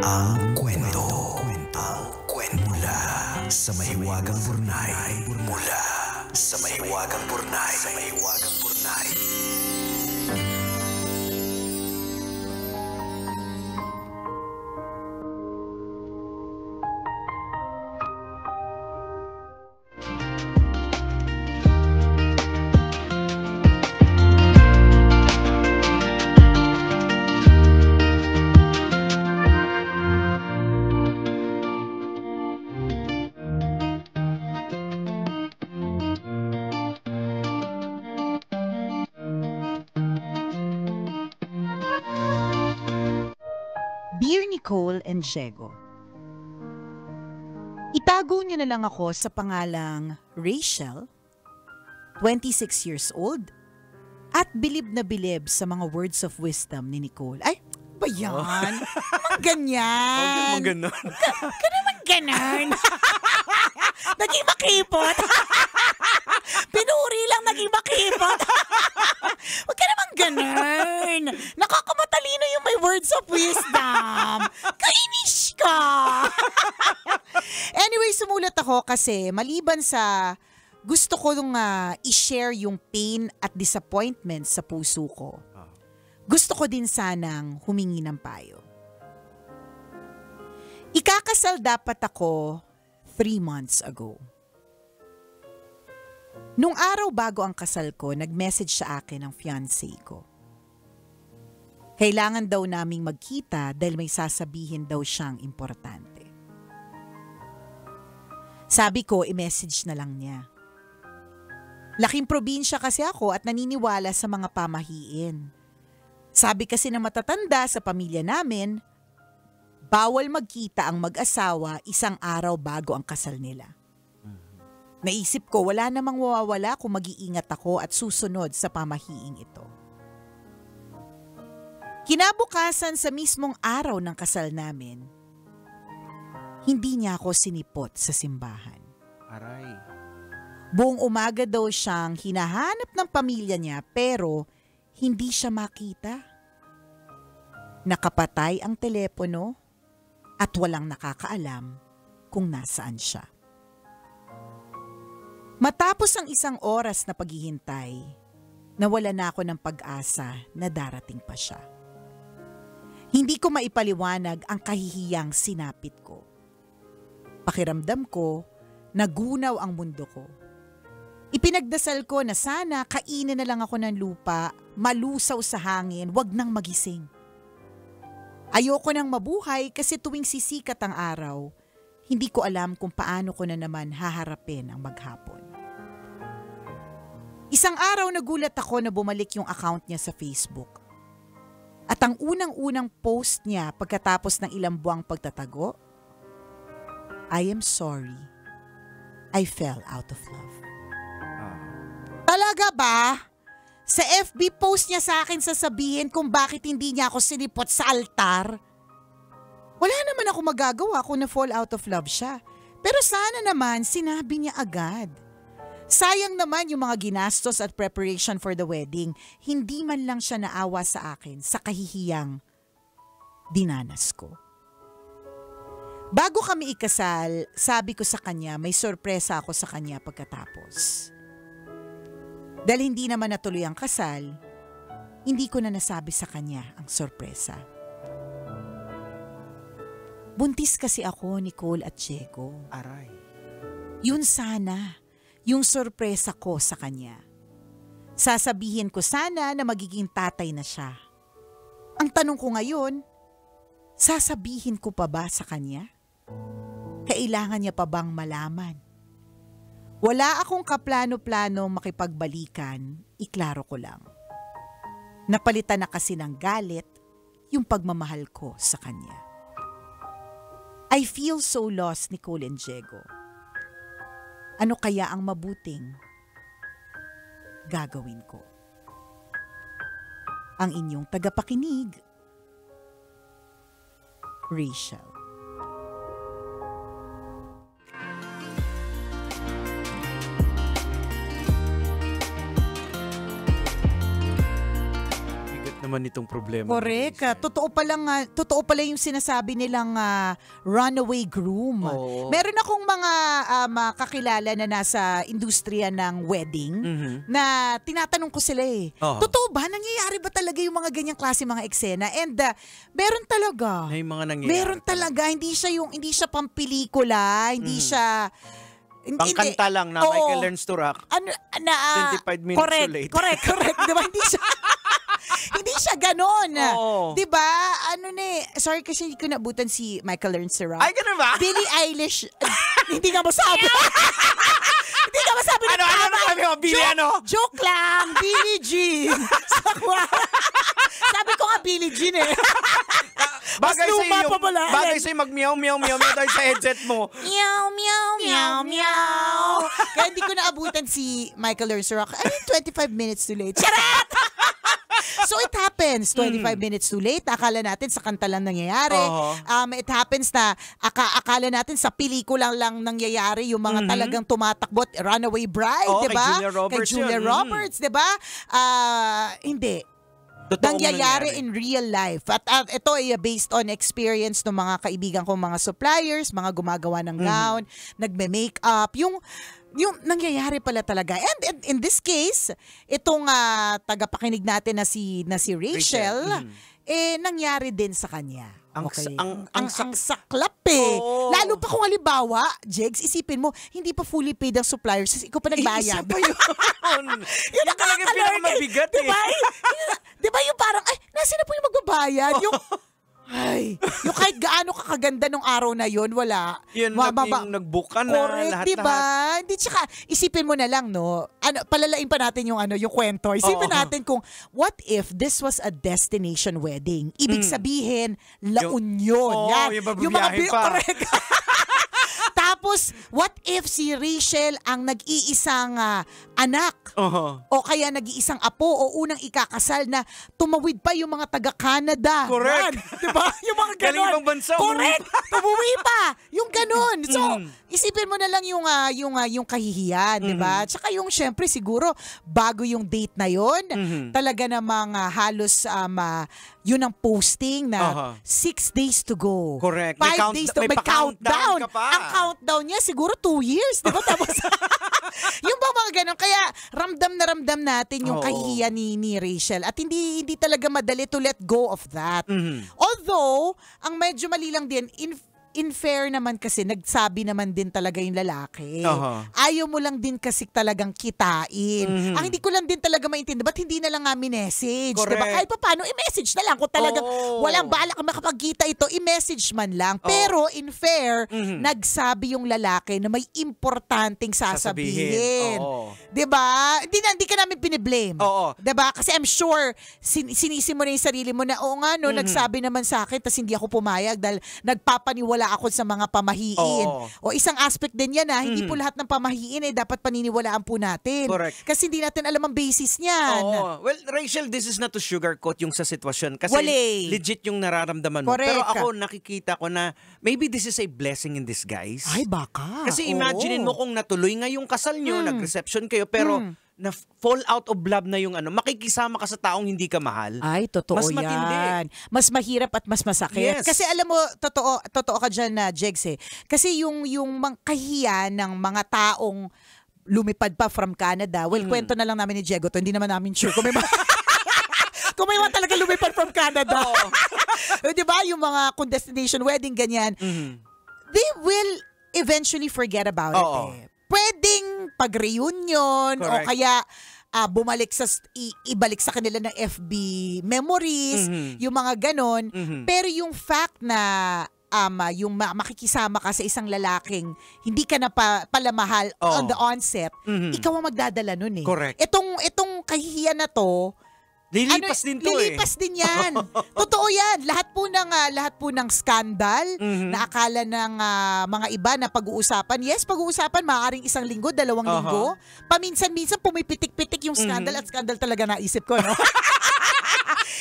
Ang kwento. Ang kwento. Mula sa mahiwagang Burnay. Mula sa mahiwagang Burnay. Sa mahiwagang Burnay. Dear Nicole and Diego, itago niyo na lang ako sa pangalang Rachel, 26 years old, at bilib na bilib sa mga words of wisdom ni Nicole. Ay, ba yan? Mang ganyan. Huwag ganon. Ka naman ganon. Naging makipot. Pinuri lang naging makipot. Huwag ka naman ganon. Nakakamatalino yung may words of wisdom. Kainis ka. Anyway, sumulat ako kasi maliban sa gusto ko nung i-share yung pain at disappointment sa puso ko, gusto ko din sanang humingi ng payo. Ikakasal dapat ako 3 months ago. Nung araw bago ang kasal ko, nag-message sa akin ang fiancé ko. Kailangan daw naming magkita dahil may sasabihin daw siyang importante. Sabi ko, i-message na lang niya. Laking probinsya kasi ako at naniniwala sa mga pamahiin. Sabi kasi ng matatanda sa pamilya namin, bawal magkita ang mag-asawa 1 araw bago ang kasal nila. Naisip ko wala namang mawawala kung mag-iingat ako at susunod sa pamahiing ito. Kinabukasan sa mismong araw ng kasal namin, hindi niya ako sinipot sa simbahan. Aray. Buong umaga daw siyang hinahanap ng pamilya niya pero hindi siya makita. Nakapatay ang telepono at walang nakakaalam kung nasaan siya. Matapos ang 1 oras na paghihintay, nawala na ako ng pag-asa na darating pa siya. Hindi ko maipaliwanag ang kahihiyang sinapit ko. Pakiramdam ko, nagunaw ang mundo ko. Ipinagdasal ko na sana kainin na lang ako ng lupa, malusaw sa hangin, wag nang magising. Ayoko nang mabuhay kasi tuwing sisikat ang araw, hindi ko alam kung paano ko na naman haharapin ang maghapon. 1 araw nagulat ako na bumalik yung account niya sa Facebook. At ang unang-unang post niya pagkatapos ng ilang buwang pagtatago, I am sorry, I fell out of love. Talaga ba? Sa FB post niya sa akin sasabihin kung bakit hindi niya ako sinipot sa altar? Wala naman ako magagawa kung na-fall out of love siya. Pero sana naman sinabi niya agad. Sayang naman yung mga ginastos at preparation for the wedding. Hindi man lang siya naawa sa akin sa kahihiyang dinanas ko. Bago kami ikasal, sabi ko sa kanya may sorpresa ako sa kanya pagkatapos. Dahil hindi naman natuloy ang kasal, hindi ko na nasabi sa kanya ang sorpresa. Buntis kasi ako, Nicole at Diego. Aray. Yun sana, yung sorpresa ko sa kanya. Sasabihin ko sana na magiging tatay na siya. Ang tanong ko ngayon, sasabihin ko pa ba sa kanya? Kailangan niya pa bang malaman? Wala akong kaplano-plano makipagbalikan, iklaro ko lang. Napalitan na kasi ng galit yung pagmamahal ko sa kanya. I feel so lost, Nicole and Diego. Ano kaya ang mabuting gagawin ko? Ang inyong tagapakinig, Rachel. naman itong problema. Correct. Totoo pala yung sinasabi nilang runaway groom. Oo. Meron akong mga kakilala na nasa industriya ng wedding na tinatanong ko sila eh. Oo. Totoo ba? Nangyayari ba talaga yung mga ganyang klase mga eksena? And meron talaga. May mga nangyayari. Meron talaga. Hindi siya pampelikula. Hindi siya... Pangkanta lang na Oo. Michael Learns to Rock. 25 minutes correct, too late. Correct. Diba? Hindi siya ganon. Oo. Diba? Sorry kasi hindi ko nabutan si Michael Learns to Rock. Ay, ganun ba? Billie Eilish. Hindi nga masabi. Hindi nga masabi ng Ano tama. sabi mo? Billie ano? Joke lang. Billie Jean. Sabi ko nga Billie Jean eh. Bagay Mas sa luma iyo, pa pala. bagay sa iyo mag-meow tayo sa headset mo. Meow, meow, meow, meow. Kaya hindi ko naabutan si Michael Learns to Rock. 25 minutes too late. Charat! So it happens, 25 minutes too late. Akala natin sa kanta lang nangyayari. It happens na akala natin sa pelikula lang nangyayari yung mga talagang tumatakbo. Runaway Bride, di ba? Kay Julia Roberts Roberts, di ba? Hindi. Totoong Nangyayari in real life. At ito ay based on experience ng mga kaibigan kong mga suppliers, mga gumagawa ng gown, nagme-makeup, yung nangyayari pala talaga. And in this case, itong tagapakinig natin na si Rachel, nangyari din sa kanya. Ang saklap eh. Oo. Lalo pa kung halimbawa, Jegs, isipin mo, hindi pa fully paid ang suppliers, ikaw pa nagbayad. Isa pa yun. Yun talaga yung pinakamabigat eh. Diba yung parang, nasa na po yung magbabayad? Yung kahit gaano kakaganda nung araw na yon wala. Yun yung nag-book ka na, correct, lahat-lahat. diba? Hindi, tsaka, isipin mo na lang, no? Palalain pa natin yung kwento. Isipin natin kung, what if this was a destination wedding? Ibig sabihin, La Union. Yung babiyahe pa. Correct. Tapos, what if si Rachel ang nag-iisang anak o kaya nag-iisang apo o unang ikakasal na tumawid pa yung mga taga-Canada. Correct. Diba? Yung mga ganon. Galing ibang bansa. Correct. Umuwi pa. Yung ganon. So, isipin mo na lang yung kahihiyan, diba? Tsaka yung syempre siguro, bago yung date na yon, talaga namang halos yun ang posting na 6 days to go. Correct. 5 days to go. May countdown. Ka pa. Ang countdown niya siguro 2 years. Diba? Tapos, yung ba mga ganon. Kaya ramdam natin yung kahihiyan ni Rachel. At hindi talaga madali to let go of that. Although, ang medyo mali lang din, in fair naman kasi, nagsabi naman din talaga yung lalaki. Ayaw mo lang din kasi talagang kitain. Ang hindi ko lang din talaga maintindihan, ba't hindi na lang nga minessage? Diba? Kahit pa paano, i-message na lang. Kung talagang walang bala ka makapagkita ito, i-message man lang. Pero in fair, nagsabi yung lalaki na may importanteng sasabihin. Diba? Hindi ka namin piniblame. Diba? Kasi I'm sure, sinisi mo na yung sarili mo na, oo nga, no, nagsabi naman sa akin, tas hindi ako pumayag dahil nagpapaniwala ako sa mga pamahiin. O isang aspect din yan hindi po lahat ng pamahiin dapat paniniwalaan po natin. Correct. Kasi hindi natin alam ang basis niyan. Well, Rachel, this is not to sugarcoat yung sa sitwasyon. Kasi legit yung nararamdaman mo. Correct. Pero ako, nakikita ko na maybe this is a blessing in disguise. Ay, baka. Kasi imaginein mo kung natuloy nga yung kasal nyo, nag-reception kayo, pero na fall out of love na yung makikisama ka sa taong hindi ka mahal. Ay, totoo mas yan. matindi. Mas mahirap at mas masakit. Yes. Kasi alam mo, totoo ka dyan na, Jegs Kasi yung kahihiyan ng mga taong lumipad pa from Canada, kwento na lang namin ni Diego to, hindi naman namin sure kung may kung may mga talaga lumipad from Canada. Diba? Yung mga destination wedding, ganyan. They will eventually forget about it. Pwedeng pag-reunion o kaya bumalik ibalik sa kanila ng FB memories, yung mga ganon. Pero yung fact na yung makikisama ka sa isang lalaking hindi ka na pala mahal on the onset, ikaw ang magdadala nun eh. Correct. Itong kahihiyan na to, lilipas din to lilipas din yan. Totoo yan. Lahat po ng scandal na akala ng mga iba na pag-uusapan. Yes, pag-uusapan, maaaring 1 linggo, 2 linggo. Paminsan-minsan pumipitik-pitik yung scandal at scandal talaga naisip ko, no?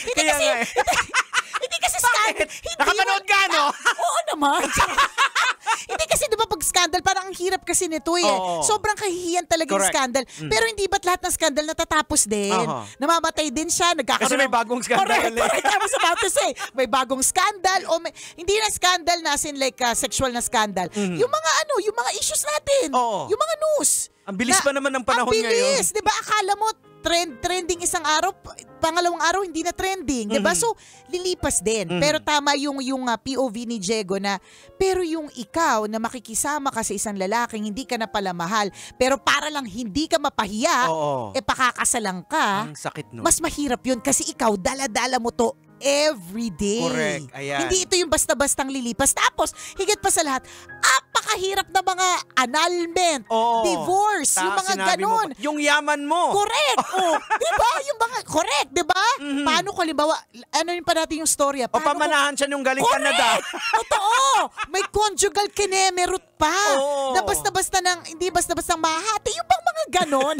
Hindi kasi scandal. Nakapanood ka, no? Oo naman. Hindi kasi diba pag scandal, parang ang hirap kasi nito eh. Oo. Sobrang kahihiyan talaga yung Correct. scandal. Pero hindi ba't lahat ng scandal natatapos din? Namamatay din siya, Kasi nagkakaroon may bagong scandal Correct, ulit. correct. I was about to say, may bagong scandal o hindi na scandal na as in like sexual na scandal. Yung mga yung mga issues natin. Oo. Yung mga news. Ang bilis pa naman ng panahon ang bilis, ngayon. 'di ba? Akala mo trending isang araw, pangalawang araw hindi na trending, 'di ba? So lilipas din. Pero tama yung POV ni Diego na pero yung ikaw na makikisama ka sa isang lalaking hindi ka na pala mahal, pero para lang hindi ka mapahiya, Oo. pakakasalang ka. Ang sakit nun. Mas mahirap yun kasi ikaw dala-dala mo to every day. Correct. Ayan. Hindi ito yung basta-bastang lilipas. Tapos, higit pa sa lahat, apakahirap na mga annulment, Oo. divorce, yung mga Sinabi mo ganon. pa, yung yaman mo. Correct. Di ba? Yung mga, correct, di ba? Paano ko, halimbawa, ano yun pa natin yung storya? O pamanahan siya nung galing Correct! Canada. Totoo! May conjugal kinemerut pa. Oo. Na basta-basta hindi basta-basta mahati. Yung bang mga ganon?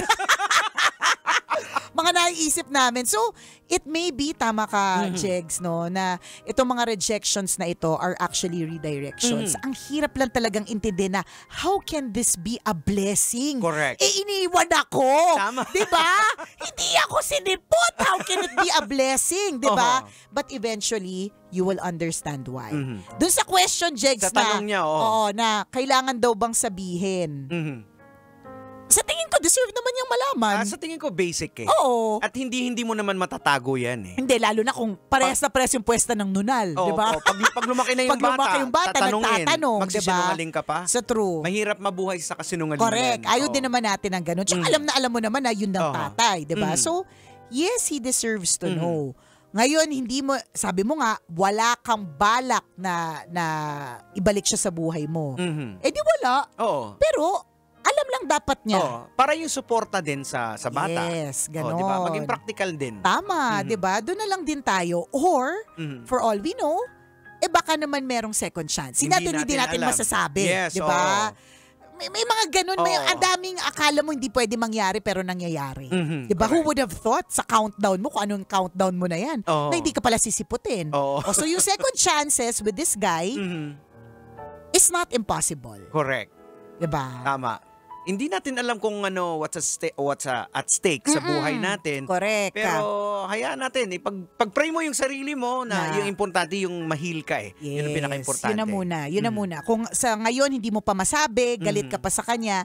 Mga naiisip namin. So, it may be, tama ka, Jegs, no, na itong mga rejections na ito are actually redirections. Ang hirap lang talagang intindihin na how can this be a blessing? Correct. Iniwan ako. Tama. Diba? Hindi ako sinipot. How can it be a blessing? Diba? But eventually, you will understand why. Doon sa question, Jegs, Sa tanong niya, na kailangan daw bang sabihin? Sa tingin ko, deserve naman niyang malaman. Sa tingin ko, basic eh. Oo. At hindi mo naman matatago yan eh. Hindi, lalo na kung parehas na parehas yung pwesta ng nunal, di ba? Pag lumaki na yung Pag lumaki yung bata, tatanungin, nagtatanong, magsisinungaling ka pa. Sa true. Mahirap mabuhay sa kasinungalingan. Correct. Ayaw din naman natin ng ganun. Tsaka alam mo naman na yun ng tatay, di ba? So, yes, he deserves to know. Ngayon, hindi mo, sabi mo nga, wala kang balak na ibalik siya sa buhay mo. Eh di wala. Oo. Pero, alam lang dapat niya. Para yung suporta din sa bata. Yes, ganon. Diba? Maging practical din. Tama, 'di ba? Doon na lang din tayo. Or for all we know, baka naman merong second chance. Hindi natin alam. masasabi, Yes, 'di ba? May mga ganun, may ang daming akala mo hindi pwede mangyari pero nangyayari. 'Di ba? Who would have thought sa countdown mo kung anong countdown mo na 'yan? Na hindi ka pala sisiputin. So yung second chances with this guy is not impossible. Correct. 'Di ba? Tama. Hindi natin alam kung what's at stake sa buhay natin. Correct. Pero hayaan natin. Pag-pray mo yung sarili mo na yung importante yung mahil ka eh. Yes, yun ang pinaka-importante. Yun na muna. Kung sa ngayon hindi mo pa masabi, galit ka pa sa kanya,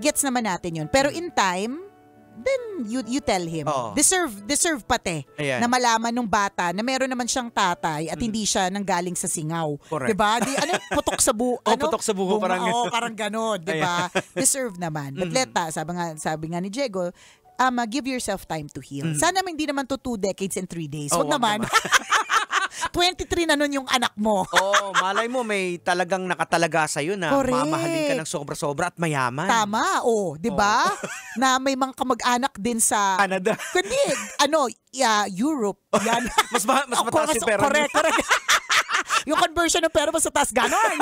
gets naman natin yun. Pero in time, then you tell him. Deserve pati na malaman nung bata na meron naman siyang tatay at hindi siya nanggaling sa singaw. Correct. Diba? Putok sa putok sa buho, parang parang ganon. Diba? Deserve naman. But sabi nga ni Diego, give yourself time to heal. Sana hindi naman to 2 decades and 3 days. Wag naman. 23 na nun yung anak mo. Malay mo may talagang nakatalaga sa'yo na mamahalin ka ng sobra-sobra at mayaman. Tama, di ba? Na may mga kamag-anak din sa Canada. Kundi, Europe. Yan. mas mataas yung pera. Correct. Yung conversion ng pera mas mataas, ganon.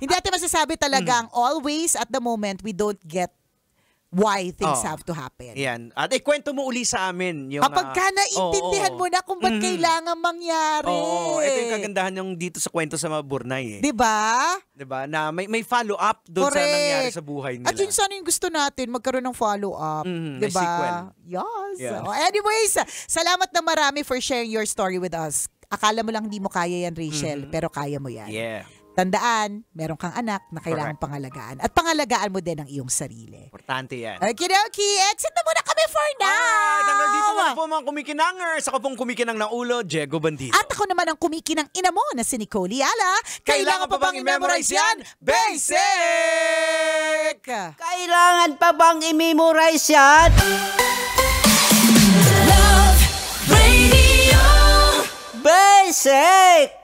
Hindi natin masasabi talagang always at the moment we don't get why things have to happen. Yan. At ikwento mo uli sa amin. Yung, kapag ka naintindihan mo na kung ba't kailangan mangyari. Ito yung kagandahan yung dito sa kwento sa mga Burnay eh. Diba? Na may follow-up doon sa nangyari sa buhay nila. At yun sana yung gusto natin, magkaroon ng follow-up. May diba? sequel. Yes. Yeah. Anyways, salamat na marami for sharing your story with us. Akala mo lang hindi mo kaya yan, Rachel, pero kaya mo yan. Yeah. Tandaan, meron kang anak na kailangang pangalagaan. At pangalagaan mo din ang iyong sarili. Importante yan. Okidoki, exit na muna kami for now! Hanggang dito muna po mga kumikinangers. Ako pong kumikinang ng ulo, Diego Bandido. At ako naman ang kumikinang ina mo na si Nicole Yala. Kailangan pa bang i-memorize yan? Basic! Kailangan pa bang i-memorize yan? Love Radio. Basic!